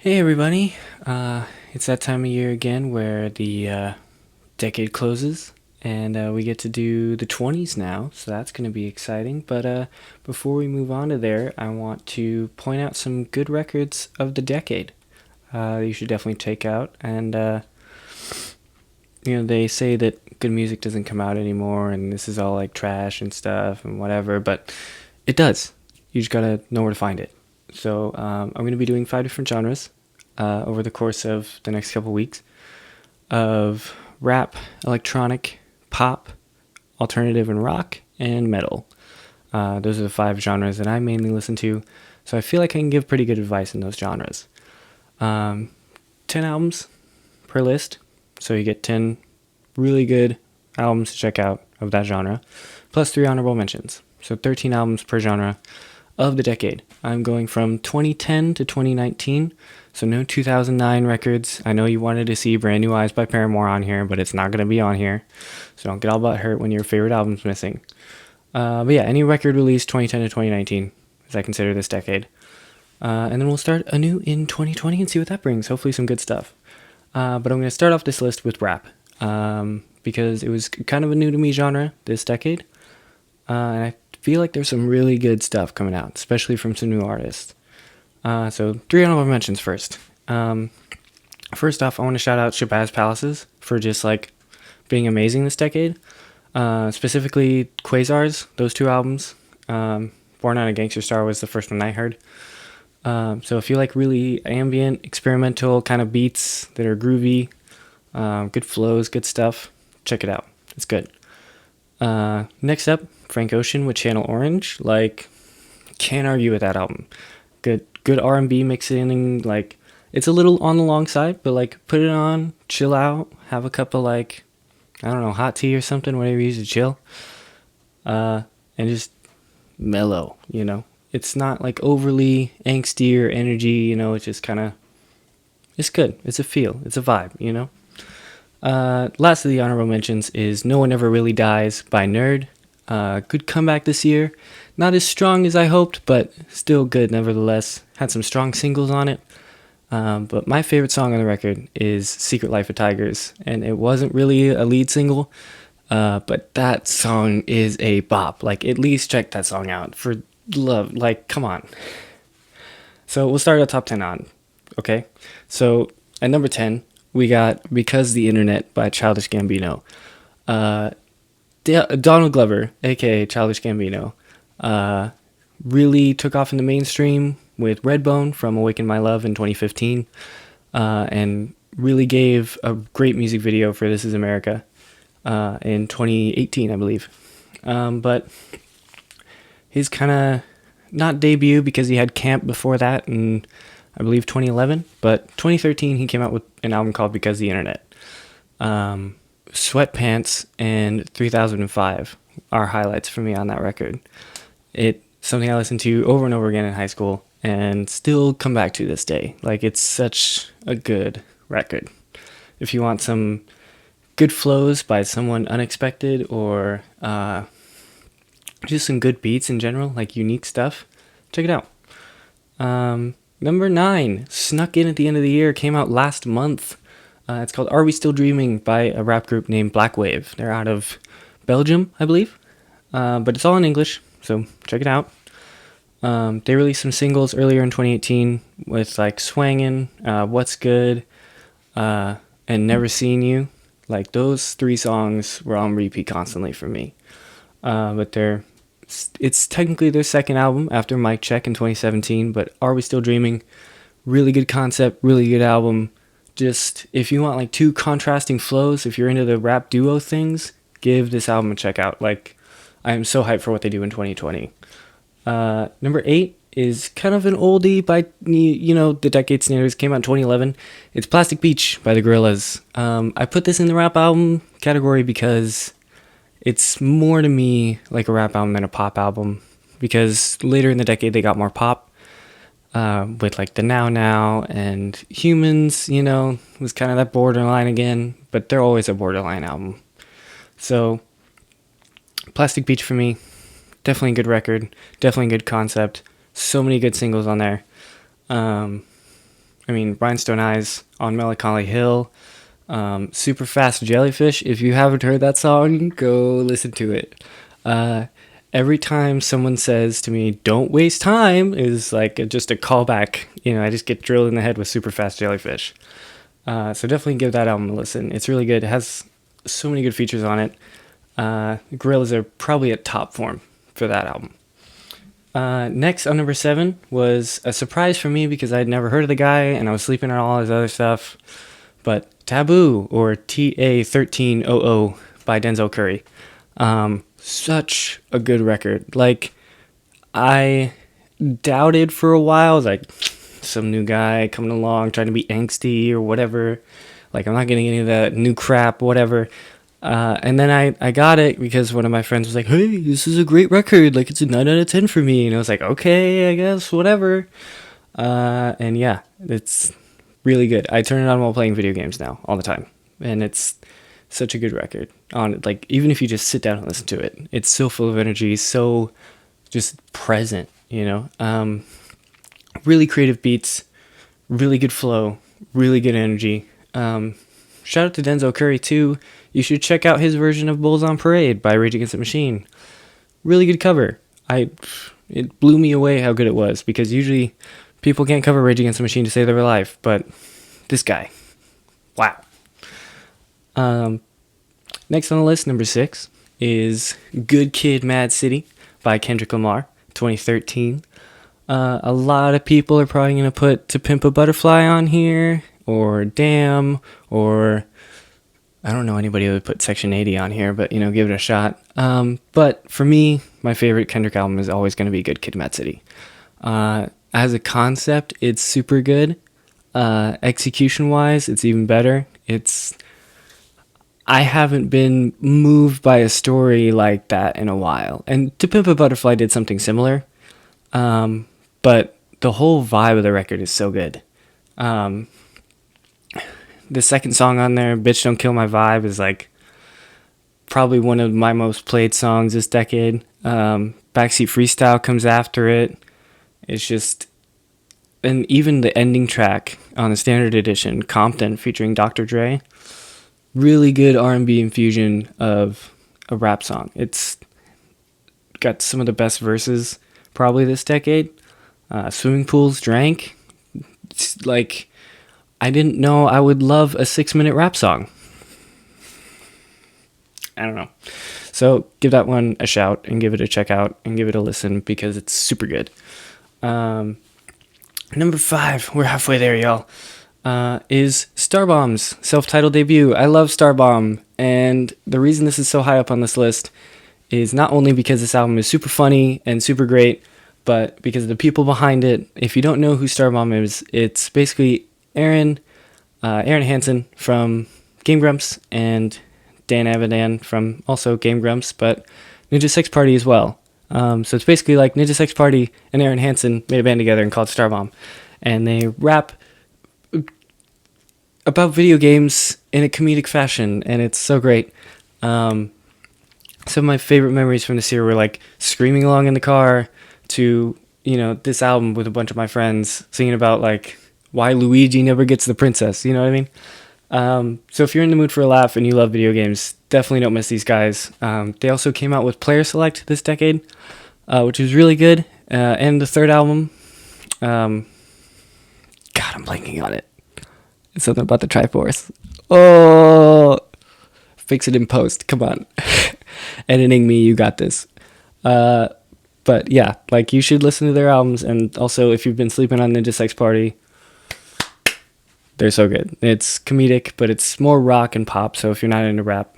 Hey everybody, it's that time of year again where the decade closes and we get to do the 20s now, so that's going to be exciting. But before we move on to there, I want to point out some good records of the decade you should definitely take out. And they say that good music doesn't come out anymore and this is all like trash and stuff and whatever, but it does. You just gotta know where to find it. So I'm going to be doing 5 different genres over the course of the next couple weeks of rap, electronic, pop, alternative and rock, and metal. Those are the 5 genres that I mainly listen to, so I feel like I can give pretty good advice in those genres. 10 albums per list, so you get 10 really good albums to check out of that genre, plus 3 honorable mentions. So 13 albums per genre of the decade. I'm going from 2010 to 2019, so no 2009 records. I know you wanted to see Brand New Eyes by Paramore on here, but it's not going to be on here, so don't get all butthurt when your favorite album's missing. But yeah, any record released 2010 to 2019, as I consider this decade. And then we'll start anew in 2020 and see what that brings. Hopefully some good stuff. But I'm going to start off this list with rap, because it was kind of a new to me genre this decade. And I feel like there's some really good stuff coming out, especially from some new artists. So 3 honorable mentions first. First off, I want to shout out Shabazz Palaces for just like being amazing this decade. Specifically Quasars, those 2 albums. Born on a Gangster Star was the first one I heard. So if you like really ambient, experimental kind of beats that are groovy, good flows, good stuff, check it out. It's good. Next up, Frank Ocean with Channel Orange. Like, can't argue with that album. Good R&B mixing. Like, it's a little on the long side, but like, put it on, chill out, have a cup of like, I don't know, hot tea or something, whatever you use to chill, and just mellow. It's not like overly angsty or energy. It's just kind of, it's good. It's a feel. It's a vibe. Last of the honorable mentions is No One Ever Really Dies by Nerd. Good comeback this year. Not as strong as I hoped, but still good nevertheless. Had some strong singles on it. But my favorite song on the record is Secret Life of Tigers, and it wasn't really a lead single, but that song is a bop. Like, at least check that song out for love. Like, come on. So we'll start our top 10 on. Okay? So at number 10, we got Because the Internet by Childish Gambino. Donald Glover, aka Childish Gambino, really took off in the mainstream with Redbone from Awaken My Love in 2015, and really gave a great music video for This Is America in 2018, I believe. But his kind of, not debut because he had Camp before that in, I believe, 2011, but 2013 he came out with an album called Because the Internet. Sweatpants and 3005 are highlights for me on that record. It's something I listened to over and over again in high school and still come back to this day. Like, it's such a good record. If you want some good flows by someone unexpected, or just some good beats in general, like unique stuff, check it out. Number 9, snuck in at the end of the year, came out last month. It's called Are We Still Dreaming by a rap group named Black Wave. They're out of Belgium, I believe, but it's all in English, so check it out. They released some singles earlier in 2018 with like Swangin', What's Good, and Never Seen You. Like, those 3 songs were on repeat constantly for me. But it's technically their second album after Mic Check in 2017, but Are We Still Dreaming? Really good concept, really good album. Just, if you want like 2 contrasting flows, if you're into the rap duo things, give this album a check out. Like, I am so hyped for what they do in 2020. Number 8 is kind of an oldie by, the decade standards. Came out in 2011. It's Plastic Beach by the Gorillaz. I put this in the rap album category because it's more to me like a rap album than a pop album, because later in the decade they got more pop, with like the Now Now and Humans, was kind of that borderline again, but they're always a borderline album. So Plastic Beach for me, definitely a good record, definitely a good concept, so many good singles on there. I mean, Rhinestone Eyes, On Melancholy Hill, Super Fast Jellyfish. If you haven't heard that song, go listen to it. Uh, every time someone says to me, "Don't waste time," is like just a callback. I just get drilled in the head with Super Fast Jellyfish. So definitely give that album a listen. It's really good. It has so many good features on it. Gorillaz are probably at top form for that album. Next on number 7 was a surprise for me because I'd never heard of the guy and I was sleeping on all his other stuff. But Taboo, or TA1300 by Denzel Curry. Such a good record. Like, I doubted for a while. I was like, some new guy coming along trying to be angsty or whatever. Like, I'm not getting any of that new crap, whatever. And then I got it because one of my friends was like, "Hey, this is a great record. Like, it's a 9 out of 10 for me." And I was like, "Okay, I guess, whatever." And yeah, it's really good. I turn it on while playing video games now, all the time. And it's such a good record. Like, even if you just sit down and listen to it, it's so full of energy, so just present. Really creative beats, really good flow, really good energy. Shout out to Denzel Curry, too. You should check out his version of Bulls on Parade by Rage Against the Machine. Really good cover. It blew me away how good it was, because usually people can't cover Rage Against the Machine to save their life, but this guy, wow. Next on the list, number 6, is Good Kid, Mad City by Kendrick Lamar, 2013. A lot of people are probably going to put To Pimp a Butterfly on here, or Damn, or I don't know anybody who would put Section 80 on here, but, give it a shot. But for me, my favorite Kendrick album is always going to be Good Kid, Mad City. As a concept, it's super good. Execution-wise, it's even better. I haven't been moved by a story like that in a while. And To Pimp a Butterfly did something similar. But the whole vibe of the record is so good. The second song on there, Bitch Don't Kill My Vibe, is like probably one of my most played songs this decade. Backseat Freestyle comes after it. It's just, and even the ending track on the standard edition, Compton, featuring Dr. Dre, really good R&B infusion of a rap song. It's got some of the best verses probably this decade. Swimming Pools Drank. It's like, I didn't know I would love a 6-minute rap song. I don't know. So give that one a shout and give it a check out and give it a listen because it's super good. Number 5, we're halfway there, y'all, is Starbomb's self-titled debut. I love Starbomb, and the reason this is so high up on this list is not only because this album is super funny and super great, but because of the people behind it. If you don't know who Starbomb is, it's basically Aaron Hansen from Game Grumps and Dan Avidan from also Game Grumps, but Ninja Sex Party as well. So it's basically like Ninja Sex Party and Aaron Hansen made a band together and called Starbomb. And they rap about video games in a comedic fashion, and it's so great. Some of my favorite memories from this year were like screaming along in the car to, this album with a bunch of my friends, singing about like why Luigi never gets the princess, you know what I mean? So if you're in the mood for a laugh and you love video games, definitely don't miss these guys. They also came out with Player Select this decade, which was really good. And the third album, God, I'm blanking on it. It's something about the Triforce. Oh, fix it in post. Come on. Editing me, you got this. But yeah, like, you should listen to their albums. And also, if you've been sleeping on Ninja Sex Party, they're so good. It's comedic, but it's more rock and pop. So if you're not into rap,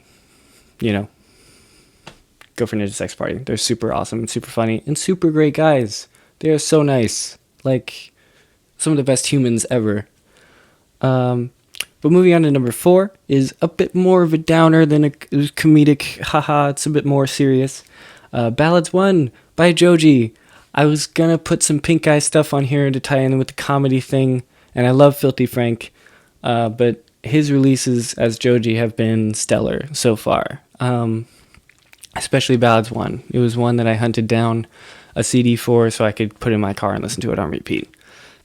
go for Ninja Sex Party. They're super awesome and super funny and super great guys. They are so nice. Like, some of the best humans ever. But moving on to number 4 is a bit more of a downer than a comedic, haha, it's a bit more serious. Ballads 1 by Joji. I was gonna put some Pink Eye stuff on here to tie in with the comedy thing, and I love Filthy Frank, but his releases as Joji have been stellar so far. Especially Ballads 1. It was one that I hunted down a CD for so I could put in my car and listen to it on repeat.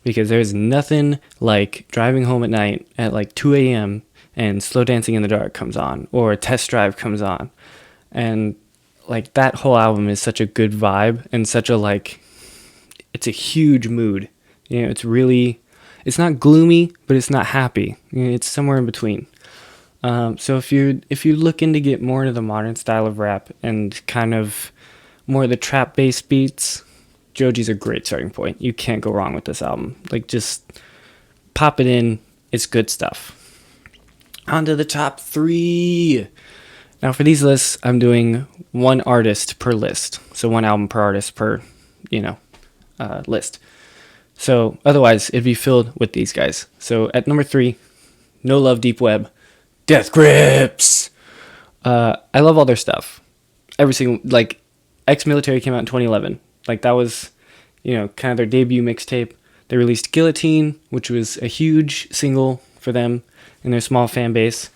because there's nothing like driving home at night at like 2 a.m. and Slow Dancing in the Dark comes on, or Test Drive comes on. And like that whole album is such a good vibe and such a like, it's a huge mood. You know, it's not gloomy, but it's not happy. You know, it's somewhere in between. So if you're looking to get more into the modern style of rap and kind of more of the trap based beats, Joji's a great starting point. You can't go wrong with this album. Like, just pop it in. It's good stuff. On to the top 3. Now for these lists, I'm doing one artist per list. So one album per artist per, list. So otherwise, it'd be filled with these guys. So at number 3, No Love Deep Web, Death Grips. I love all their stuff. Every single, like, Ex-Military came out in 2011. Like, that was, kind of their debut mixtape. They released Guillotine, which was a huge single for them and their small fan base.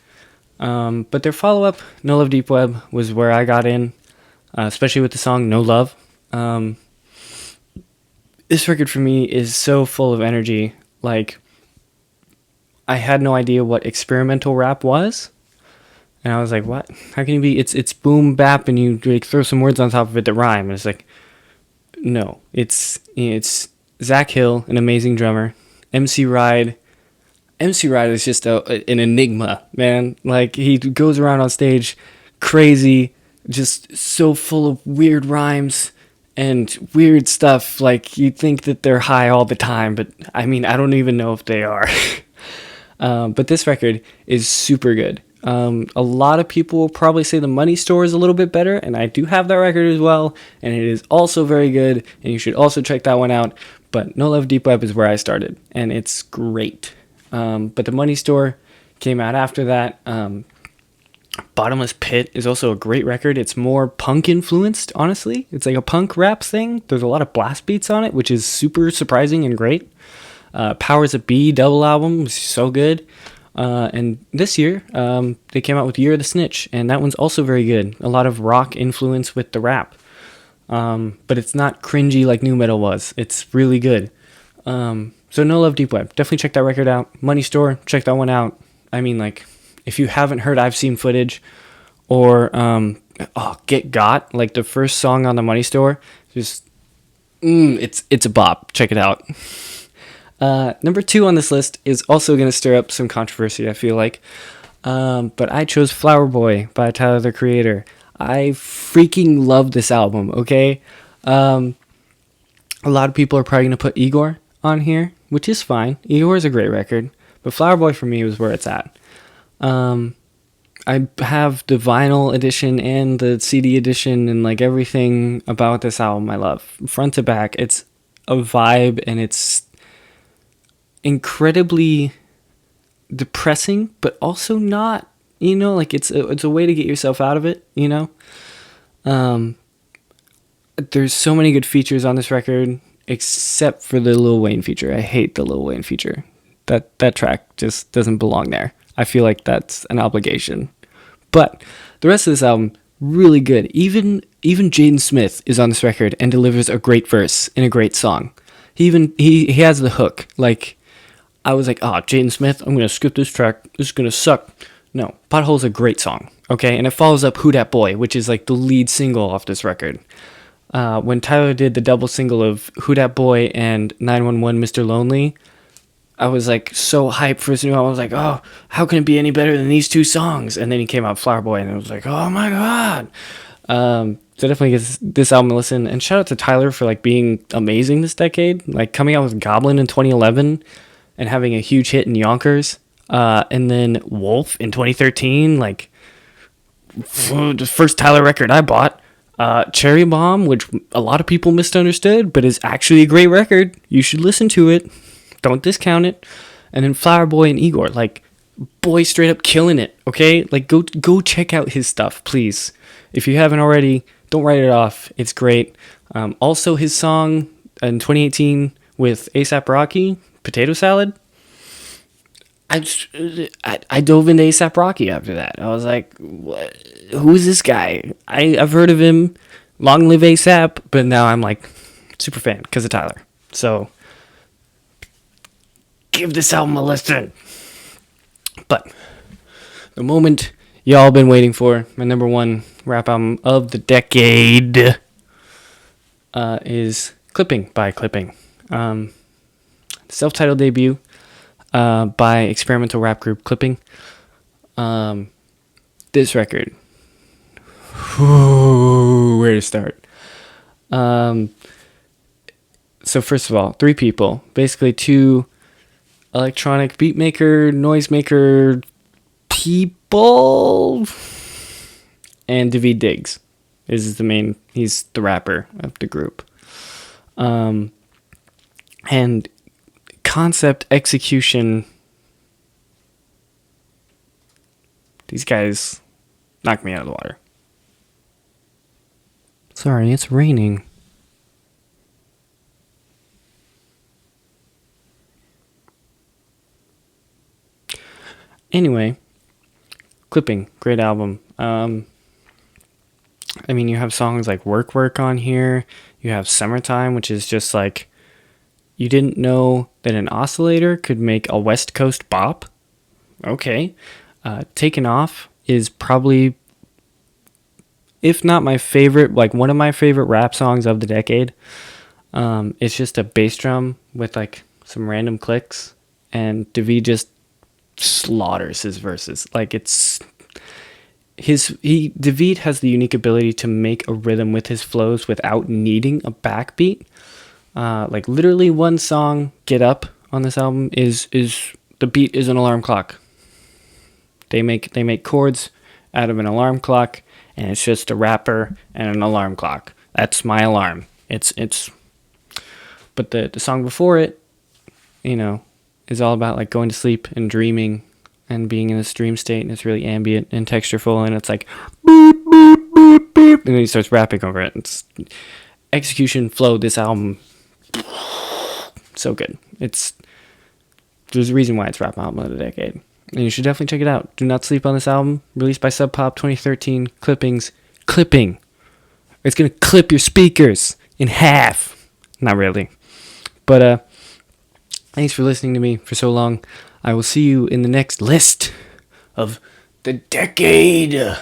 But their follow-up, No Love Deep Web, was where I got in, especially with the song No Love. This record for me is so full of energy. Like, I had no idea what experimental rap was. And I was like, what? How can you be? It's boom bap and you like throw some words on top of it that rhyme. And it's like, no. It's Zach Hill, an amazing drummer. MC Ride is just an enigma, man. Like, he goes around on stage crazy, just so full of weird rhymes and weird stuff. Like, you think that they're high all the time, but I mean, I don't even know if they are. But this record is super good. A lot of people will probably say The Money Store is a little bit better, and I do have that record as well, and it is also very good, and you should also check that one out. But No Love Deep Web is where I started, and it's great. But The Money Store came out after that. Bottomless Pit is also a great record. It's more punk influenced, honestly. It's like a punk rap thing. There's a lot of blast beats on it, which is super surprising and great. Powers That Be double album was so good. And this year, they came out with Year of the Snitch, and that one's also very good. A lot of rock influence with the rap. But it's not cringy like nu metal was. It's really good. So No Love Deep Web. Definitely check that record out. Money Store, check that one out. I mean, like, if you haven't heard I've Seen Footage, or Get Got, like the first song on the Money Store, just, it's a bop. Check it out. Number 2 on this list is also going to stir up some controversy, I feel like. But I chose Flower Boy by Tyler, the Creator. I freaking love this album, okay? A lot of people are probably going to put Igor on here, which is fine. Igor is a great record. But Flower Boy for me was where it's at. I have the vinyl edition and the CD edition and like everything about this album I love. Front to back, it's a vibe and it's incredibly depressing, but also not, like it's a way to get yourself out of it, There's so many good features on this record, except for the Lil Wayne feature. I hate the Lil Wayne feature. That track just doesn't belong there. I feel like that's an obligation. But the rest of this album, really good. Even Jaden Smith is on this record and delivers a great verse in a great song. He has the hook. Like, I was like, Jaden Smith, I'm going to skip this track. This is going to suck. No, Pothole's a great song, okay? And it follows up Who Dat Boy, which is like the lead single off this record. When Tyler did the double single of Who Dat Boy and 911 Mr. Lonely, I was like so hyped for this new album. I was like, how can it be any better than these two songs? And then he came out Flower Boy, and I was like, oh my god. So definitely give this album a listen. And shout out to Tyler for like being amazing this decade. Like coming out with Goblin in 2011 and having a huge hit in Yonkers. And then Wolf in 2013. Like the first Tyler record I bought. Cherry Bomb, which a lot of people misunderstood, but is actually a great record. You should listen to it. Don't discount it. And then Flower Boy and Igor, like, boy straight up killing it, okay? Like, go check out his stuff, please. If you haven't already, don't write it off. It's great. Also, his song in 2018 with A$AP Rocky, Potato Salad. I dove into A$AP Rocky after that. I was like, what? Who is this guy? I've heard of him. Long live A$AP. But now I'm like, super fan because of Tyler. So give this album a listen. But the moment y'all been waiting for, my number one rap album of the decade, is Clipping by Clipping. Self-titled debut by experimental rap group Clipping. This record. Where to start? So first of all, 3 people. Basically 2 electronic beat maker, noisemaker people. And Daveed Diggs is the main, he's the rapper of the group. And concept execution, these guys knocked me out of the water. Sorry, it's raining. Anyway, Clipping, great album. I mean, you have songs like Work Work on here. You have Summertime, which is just like, you didn't know that an oscillator could make a West Coast bop? Okay. Taken Off is probably, if not my favorite, like one of my favorite rap songs of the decade. It's just a bass drum with like some random clicks, and Daveed just slaughters his verses. Like Daveed has the unique ability to make a rhythm with his flows without needing a backbeat. Like literally one song, Get Up, on this album is the beat is an alarm clock. They make chords out of an alarm clock, and it's just a rapper and an alarm clock. That's my alarm. But the song before it, is all about like going to sleep and dreaming and being in this dream state, and it's really ambient and textureful, and it's like boop, boop, boop, boop, and then he starts rapping over it. It's execution, flow, this album, so good. There's a reason why it's rap album of the decade, and you should definitely check it out. Do not sleep on this album, released by Sub Pop 2013. Clipping. It's gonna clip your speakers in half. Not really, but thanks for listening to me for so long. I will see you in the next list of the decade.